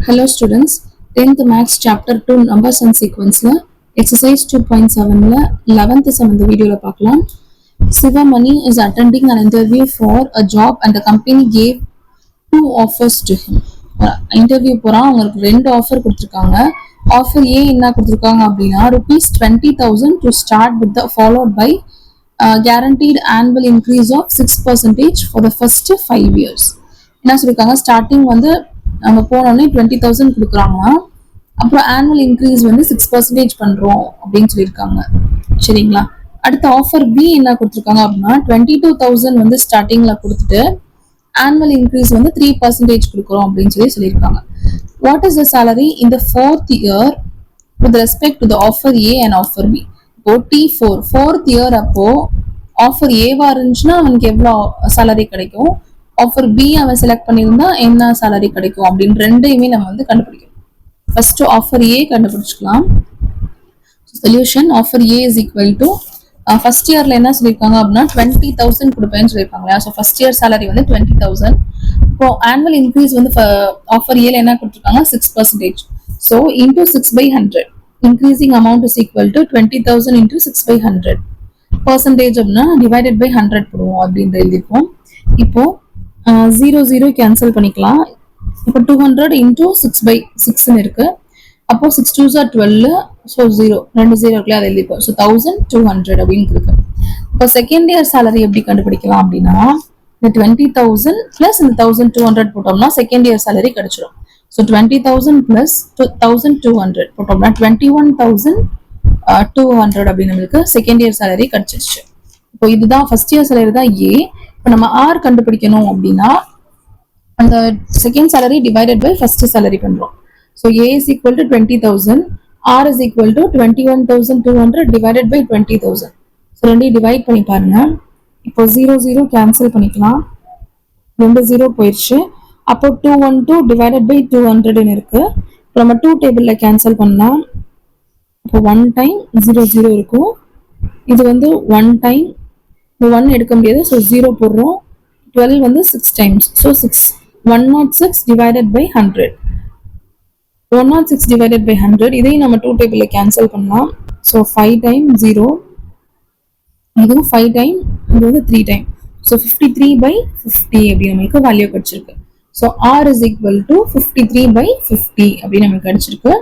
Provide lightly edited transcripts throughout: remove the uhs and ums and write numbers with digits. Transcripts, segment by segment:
Hello students, 10th Maths Chapter 2 Numbers and Sequence Exercise 2.7 11th sum இந்த வீடியோல பார்க்கலாம். Sivamani is attending an interview for a job and the company gave two offers to him. Interview போறான், அவங்களுக்கு ரெண்டு offer கொடுத்துருக்காங்க. Offer ஏ என்ன கொடுத்துருக்காங்க அப்படின்னா ₹20,000 to start with the followed by guaranteed annual increase of 6% for the first 5 years. என்ன சொல்லியிருக்காங்க, starting வந்து நம்ம போனோடனே 20,000 கொடுக்குறாங்க, அப்புறம் ஆனுவல் இன்க்ரீஸ் வந்து 6% பண்றோம் அப்படின்னு சொல்லியிருக்காங்க. சரிங்களா? அடுத்த ஆஃபர் பி என்ன கொடுத்துருக்காங்க அப்படின்னா 22,000 வந்து ஸ்டார்டிங்ல கொடுத்துட்டு ஆனுவல் இன்க்ரீஸ் வந்து 3% கொடுக்குறோம் அப்படின்னு சொல்லியிருக்காங்க. What is the salary in the 4th year with respect to the offer A and offer B? இப்போ T4 4th year அப்போ ஆஃபர் ஏவா இருந்துச்சுன்னா அவனுக்கு எவ்வளோ சேலரி கிடைக்கும், ஆஃபர் பி அவன் செலக்ட் பண்ணியிருந்தா என்ன சேலரி கிடைக்கும் அப்படின்னு ரெண்டையுமே நம்ம வந்து கண்டுபிடிக்கணும். ஃபர்ஸ்ட் ஆஃபர் ஏ கண்டுபிடிச்சிக்கலாம். Solution of A is equal to first இயர்ல என்ன சொல்லியிருக்காங்க அப்படின்னா 20,000 கொடுப்பேன்னு சொல்லியிருக்காங்க. ஸோ ஃபர்ஸ்ட் இயர் சேலரி வந்து 20,000. இப்போ ஆனுவல் இன்க்ரீஸ் வந்து ஆஃபர் ஏல என்ன கொடுத்துருக்காங்க 6%. So into 6/100 increasing amount is equal to 20,000 into 6/100 percentage அப்படின்னா டிவைடட் பை 100 போடுவோம் அப்படின்னு எழுதிருக்கோம். இப்போ 0 கேன்சல் பண்ணிக்கலாம். இப்போ 200 இன்டூ 6/6 இருக்கு. அப்போ 6 2s are 12. ஸோ 0 2 0 இருக்குல்ல, அதை எழுதிப்போம். ஸோ 1,200 அப்படின்னு இருக்கு. இப்போ செகண்ட் இயர் சேலரி எப்படி கண்டுபிடிக்கலாம் அப்படின்னா இந்த 20,000 பிளஸ் இந்த 1,200 போட்டோம்னா செகண்ட் இயர் சேலரி கிடைச்சிடும். ஸோ 20,000 பிளஸ் 1,200 போட்டோம்னா 21,200 அப்படின்னு நம்மளுக்கு செகண்ட் இயர் சேலரி கிடைச்சிருச்சு. இப்போ இதுதான் ஃபர்ஸ்ட் இயர் சேலரி தான் ஏ. இப்போ நம்ம ஆர் கண்டுபிடிக்கணும் அப்படின்னா அந்த second salary divided by first salary பண்றோம். So A is equal to 20,000, R is equal to 21,200 divided by 20,000. So ரெண்டையும் டிவைட் பண்ணி பாருங்க. இப்போ 0 கேன்சல் பண்ணிக்கலாம், 2 0 போயிடுச்சு. அப்போ 212 டிவைடட் பை 200 இருக்கு. இப்போ நம்ம 2 டேபிள்ல கேன்சல் பண்ணலாம். இப்போ 1 டைம் 0 இருக்கும். இது வந்து 1 டைம், இந்த 1 எடுக்க முடியாது. ஸோ 0 போடுறோம். 12 வந்து 6 times. So 106 divided by 100. 106 divided by 100 இதையும் நம்ம 2 டேபிள்ல கேன்சல் பண்ணலாம். ஸோ 5 டைம் 0, இதுவும் 5 டைம், இது வந்து 3 டைம். ஸோ 53/50 அப்படி நம்மளுக்கு வேல்யூ கிடைச்சிருக்கு. So R is equal to 53/50 அப்படின்னு நமக்கு கிடைச்சிருக்கு.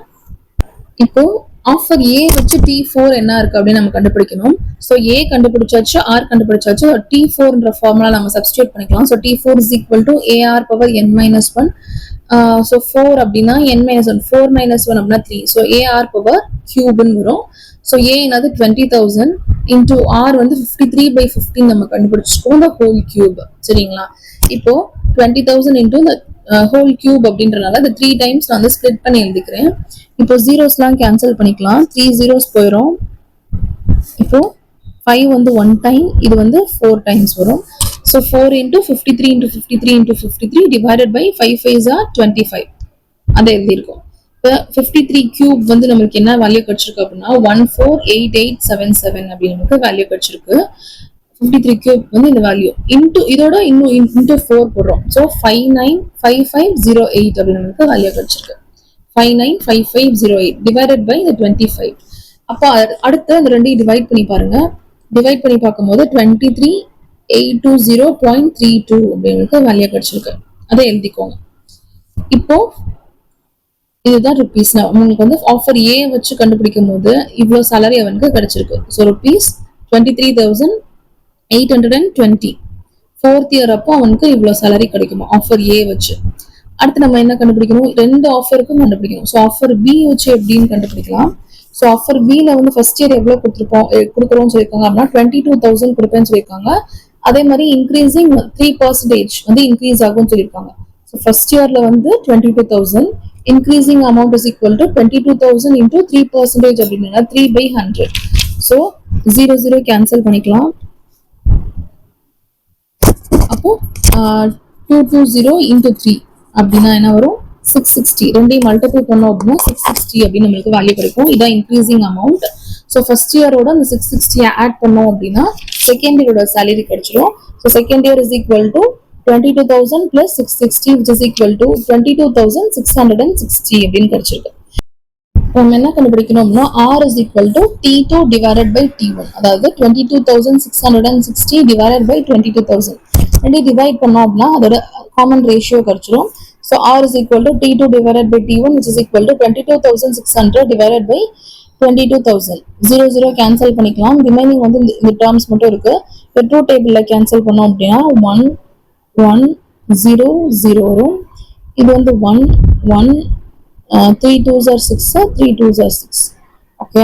இப்போ ஆஃபர் ஏ வச்சு T4 என்ன இருக்கு அப்படின்னு நம்ம கண்டுபிடிக்கணும். ஸோ ஏ கண்டுபிடிச்சாச்சு, ஆர் கண்டுபிடிச்சாச்சு. T4ன்ற ஃபார்முலா நம்ம சப்ஸ்டியூட் பண்ணிக்கலாம். So T4 is equal to AR power n-1. So 4 அப்படின்னா n-1, 4 - 1 அப்படின்னா 3. ஸோ AR பவர் கியூப்னு வரும். ஸோ ஏ என்னது 20,000 இன்டூ ஆர் வந்து 53/50 நம்ம கண்டுபிடிச்சிருக்கோம், இந்த ஹோல் கியூப். சரிங்களா? இப்போ 20,000 இன்டூ இந்த ஹோல் கியூப் அப்படின்றனால இந்த 3 டைம்ஸ் நான் வந்து ஸ்ப்ளிட் பண்ணி எழுதிக்கிறேன். இப்போ ஜீரோஸ்லாம் கேன்சல் பண்ணிக்கலாம். 3 zeros போயிடும். இப்போ 5 வந்து 1 டைம், இது வந்து 4 டைம்ஸ் வரும். So 4 into 53 into 53 into 53 divided by 5 5s are 25 அதை எழுதியிருக்கோம். இப்போ 53 கியூப் வந்து நம்மளுக்கு என்ன வேல்யூ கிடைச்சிருக்கு அப்படின்னா 148877 அப்படின்னு நமக்கு வேல்யூ கிடைச்சிருக்கு. 53 கியூப் வந்து இந்த வேல்யூ இன்டூ இதோட இன்னும் இன்டூ 4 போடுறோம். ஸோ 595508 அப்படின்னு நமக்கு வேல்யூ கிடைச்சிருக்கு. 595508 டிவைடட் பை 25. அப்போ அடுத்து அந்த ரெண்டையும் டிவைட் பண்ணி பாருங்க. டிவைட் பண்ணி பார்க்கும்போது 23,820.32 அப்படின்னு வேல்யூ கிடைச்சிருக்கு. அதை எழுதிக்கோங்க. இப்போ இதுதான் ருபீஸ். உங்களுக்கு வந்து ஆஃபர் ஏ வச்சு கண்டுபிடிக்கும் போது இவ்வளவு சேலரி அவனுக்கு கிடைச்சிருக்கு. ஸோ ₹23,820 4th இயர் அப்போ அவனுக்கு இவ்வளவு சேலரி கிடைக்குமா ஆஃபர் ஏ வச்சு. அடுத்து நம்ம என்ன கண்டுபிடிக்கணும், ரெண்டு ஆஃபருக்கும் கண்டுபிடிக்கணும். ஸோ ஆஃபர் பி வச்சு எப்படின்னு கண்டுபிடிக்கலாம். ஸோ ஆஃபர் பில வந்து ஃபர்ஸ்ட் இயர் எவ்வளவு கொடுக்குறோம்னு சொல்லியிருக்காங்க அப்படின்னா 22,000 கொடுப்பேன்னு சொல்லியிருக்காங்க. அதே மாதிரி இன்க்ரீசிங் 3% வந்து இன்க்ரீஸ் ஆகும்னு சொல்லியிருக்காங்க. ஸோ ஃபர்ஸ்ட் இயர்ல வந்து 22,000, increasing amount is equal to 22,000 into 3% அப்படின்னா 3/100. ஸோ 0 கேன்சல் பண்ணிக்கலாம். அப்போ 220 இன்டூ 3 அப்படின்னா என்ன வரும் 660. ரெண்டையும் மல்டிபிள் பண்ணோம் அப்படின்னா 660 அப்படின்னு நம்மளுக்கு வேல்யூ கிடைக்கும். இதான் இன்க்ரீசிங் அமௌண்ட். ஸோ ஃபர்ஸ்ட் இயரோட அந்த 660 ஆட் பண்ணோம் அப்படின்னா செகண்ட் இயரோட சேலரி கிடைச்சிடும். So second year is equal to 22,000 plus 660 which is equal to 22,660 அப்படின்னு கிடைச்சிருக்கு. நம்ம என்ன கண்டுபிடிக்கணும்னா r is equal to t2 divided by t1, அதாவது 22,660 divided by 22,000 ரெண்டு டிவைட் பண்ணோம் அப்படின்னா அதோட காமன் ரேஷியோ கிடைச்சிரும். So r is equal to t2 divided by t1 which is equal to 22,600 divided by 22,000. 0 0 cancel பண்ணிக்கலாம். ரிமைனிங் வந்து இந்த டேர்ம்ஸ் மட்டும் இருக்கு. இப்போ ட்ரூத் டேபிள்ல கேன்சல் பண்ணோம் அப்படின்னா 1 1 0 0 வரும். இது வந்து 1 1 3 2s are 6 3 2s are 6. Okay,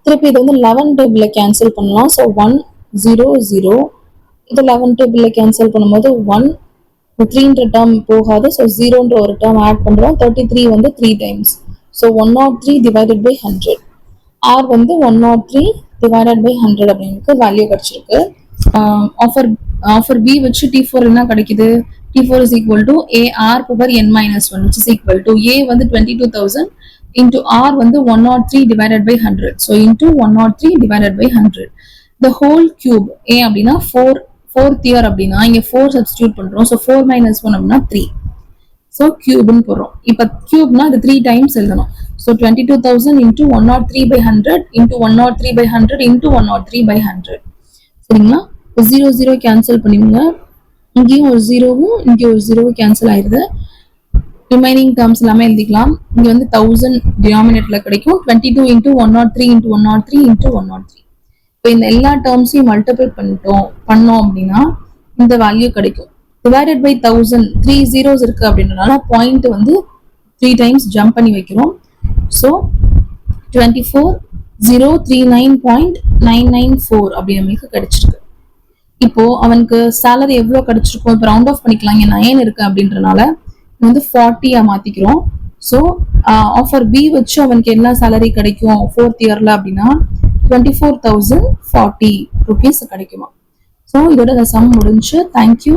திருப்பி இது வந்து 11 டேபிள்ல கேன்சல் பண்ணலாம். ஸோ 1 0 0 இது 11 டேபிள்ல கேன்சல் பண்ணும்போது 1 3ன்ற டேர்ம் போகாது. ஸோ 0ன்ற ஒரு டேர்ம் ஆட் பண்றோம். 33 வந்து 3 times. So 103 divided by 100. r வந்து 103 divided by 100 அப்படின்னு வேல்யூ கிடைச்சிருக்கு. ஆஃபர் b வச்சு t4 என்ன கிடைக்குது? t4 is equal to ar power n minus 1 which is equal to a வந்து 22,000 into r வந்து 103 divided by 100. So into 103 divided by 100. The whole cube a அப்படின்னா 4th year அப்படின்னா இங்க 4 substitute பண்றோம். So 4 minus 1 அப்படின்னா 3. So கியூப்னு போடுறோம். இப்போ கியூப்னா அது 3 டைம்ஸ் எழுதணும். So 22,000 into 103 by 100 into 103 by 100 into 103 by 100. சரிங்களா? 0 0 கேன்சல் பண்ணிடுங்க. இங்கேயும் ஒரு ஜீரோவும் இங்கே ஒரு ஜீரோவும் கேன்சல் ஆயிடுது. ரிமைனிங் டேர்ம்ஸ் எல்லாமே எழுதிக்கலாம். இங்கே வந்து 1000 டினாமினேட்டர்ல கிடைக்கும். 22 into 103 into 103 into 103. இப்போ இந்த எல்லா டேர்ம்ஸையும் மல்டிபிள் பண்ணோம் அப்படின்னா இந்த வேல்யூ கிடைக்கும். டிவைடட் பை 1000 3 zeros இருக்கு அப்படின்றனால பாயிண்ட் வந்து 3 டைம்ஸ் ஜம்ப் பண்ணி வைக்கிறோம். ஸோ 24,039.994 அப்படி நம்மளுக்கு கிடைச்சிருக்கு. இப்போ அவனுக்கு சேலரி எவ்வளோ கிடைச்சிருக்கும்? இப்போ ரவுண்ட் ஆஃப் பண்ணிக்கலாம். இங்கே 9 இருக்கு அப்படின்றனால வந்து 40 மாத்திக்கிறோம். ஸோ ஆஃபர் பி வச்சு அவனுக்கு என்ன சேலரி கிடைக்கும் 4th இயர்ல அப்படின்னா 24,040 rupees கிடைக்குமா. ஸோ இதோட இந்த சம் முடிஞ்சு. தேங்க்யூ.